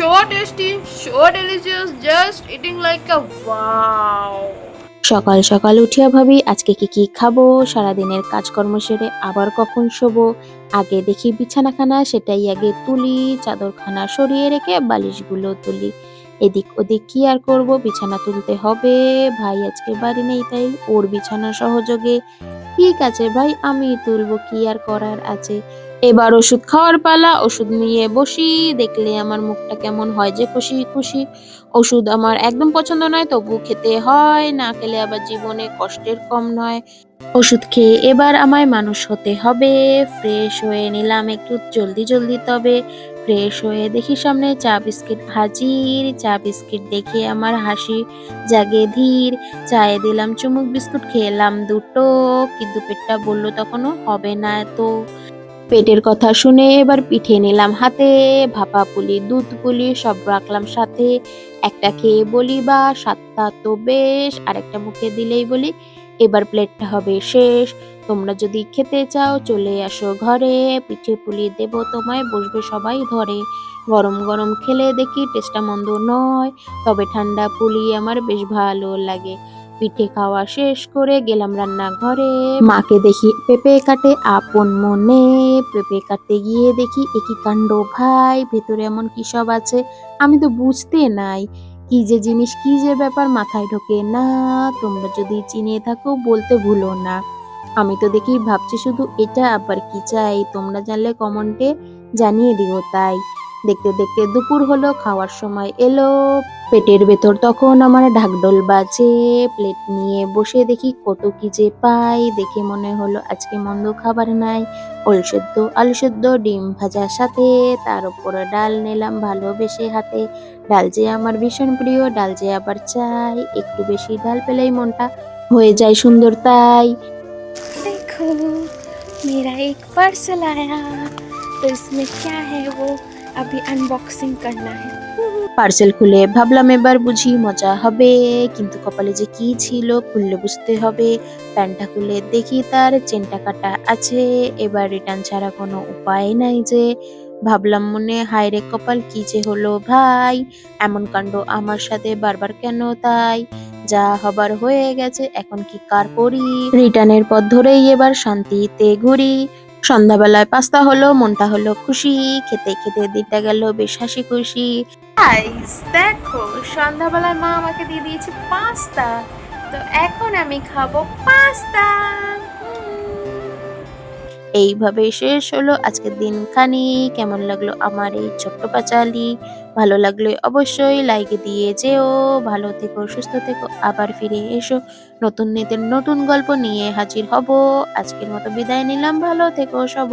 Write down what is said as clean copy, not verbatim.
so tasty, so delicious, just eating like a wow. সকাল সকাল উঠিয়া ভাবি আজকে কি কি খাবো, সারাদিনের কাজকর্ম সেরে আবার কখন শোবো। আগে দেখি বিছানাখানা, সেটাই আগে তুলি, চাদরখানা সরিয়ে রেখে বালিশগুলো তুলি। এদিক ওদিক কি আর করব, বিছানা তুলতে হবে। ভাই আজকে বাড়ি নেই, তাই ওর বিছানা সহযোগে ঠিক আছে ভাই আমি তুলবো, কি আর করার আছে। এবার ওষুধ খাওয়ার পালা, ওষুধ নিয়ে বসি। দেখলে আমার মুখটা কেমন হয় যে খুশি খুশি। ওষুধ আমার একদম পছন্দ নয়, তবু খেতে হয়, না খেলে আবার জীবনে কষ্টের কম নয়। ওষুধ খেয়ে এবার আমায় মানুষ হতে হবে। ফ্রেশ হয়ে নিলাম একটু জলদি জলদি, তবে ফ্রেশ হয়ে দেখি সামনে চা বিস্কিট হাজির। চা বিস্কিট দেখে আমার হাসি জাগে ধীর। চায়ে দিলাম চুমুক, বিস্কুট খেলাম দুটো, কিন্তু পেটটা বলল তখনও হবে না তো। পেটের কথা শুনে এবার পিঠে নিলাম হাতে, ভাপা পুলি, দুধ পুলি সব রাখলাম সাথে। একটা খেয়ে বলি বা সাতটা তো বেশ, আরেকটা মুখে দিলেই বলি এবার প্লেটটা হবে শেষ। তোমরা যদি খেতে চাও চলে আসো ঘরে, পিঠে পুলি দেবো তোমায়, বসবে সবাই ধরে। গরম গরম খেলে দেখি টেস্টটা মন্দ নয়, তবে ঠান্ডা পুলি আমার বেশ ভালো লাগে। পিঠে খাওয়া শেষ করে গেলাম রান্নাঘরে, মাকে দেখি পেঁপে কাটে আপন মনে। পেঁপে কাটতে গিয়ে দেখি একই কাণ্ড ভাই, ভেতরে এমন কি সব আছে আমি তো বুঝতে নাই। কি যে জিনিস, কি যে ব্যাপার মাথায় ঢোকে না। তোমরা যদি চিনে থাকো বলতে ভুলো না। আমি তো দেখি ভাবছি শুধু এটা আবার কি চাই, তোমরা জানলে কমেন্টে জানিয়ে দিও তাই। দেখতে দেখতে দুপুর হলো, খাওয়ার সময় এলো। পেটের ভেতর তখন আমার ঢাকঢোল বাজে। প্লেট নিয়ে বসে দেখি কত কি যে পাই, দেখে মনে হলো আজকে মন্দ খাবার নাই। ওল সেদ্ধ, আলু সেদ্ধ, ডিম ভাজার সাথে, তার উপরে ডাল নিলাম ভালোবেসে হাতে। ডাল যে আমার ভীষণ প্রিয়, ডাল যে আবার চাই, একটু বেশি ডাল পেলেই মনটা হয়ে যায় সুন্দর তাই। देखो मेरा एक पार्सल आया, तो इसमें क्या है वो अभी अनबॉक्सिंग करना है। পার্সেল খুলে ভাবলাম এবার বুঝি মজা হবে, কিন্তু কপালে যে কি ছিল খুললে বুঝতে হবে। প্যান্টটা খুলে দেখি তার চেনটা কাটা আছে, এবার রিটার্ন ছাড়া কোনো উপায় নাই যে। ভাবলাম মনে হায় রে কপাল, কি যে হলো ভাই, এমন কাণ্ড আমার সাথে বারবার কেন তাই। যা হবার হয়ে গেছে, এখন কি কার করি। রিটার্নের পথ ধরেই এবার শান্তিতে ঘুরি। সন্ধ্যাবেলায় পাস্তা হলো, মনটা হলো খুশি, খেতে খেতে দিনটা গেল বেশ হাসি খুশি। গাইস দেখো, সন্ধ্যাবেলায় মা আমাকে দিয়ে দিয়েছে পাস্তা, তো এখন আমি খাবো পাস্তা। এইভাবে শেষ হলো আজকের দিনখানি। কেমন লাগলো আমার এই ছোট্ট পাঁচালি, ভালো লাগলে অবশ্যই লাইক দিয়ে যেও। ভালো থেকো, সুস্থ থেকো, আবার ফিরে এসো নতুন নতুন নতুন গল্প নিয়ে হাজির হব। আজকের মতো বিদায় নিলাম, ভালো থেকো সব।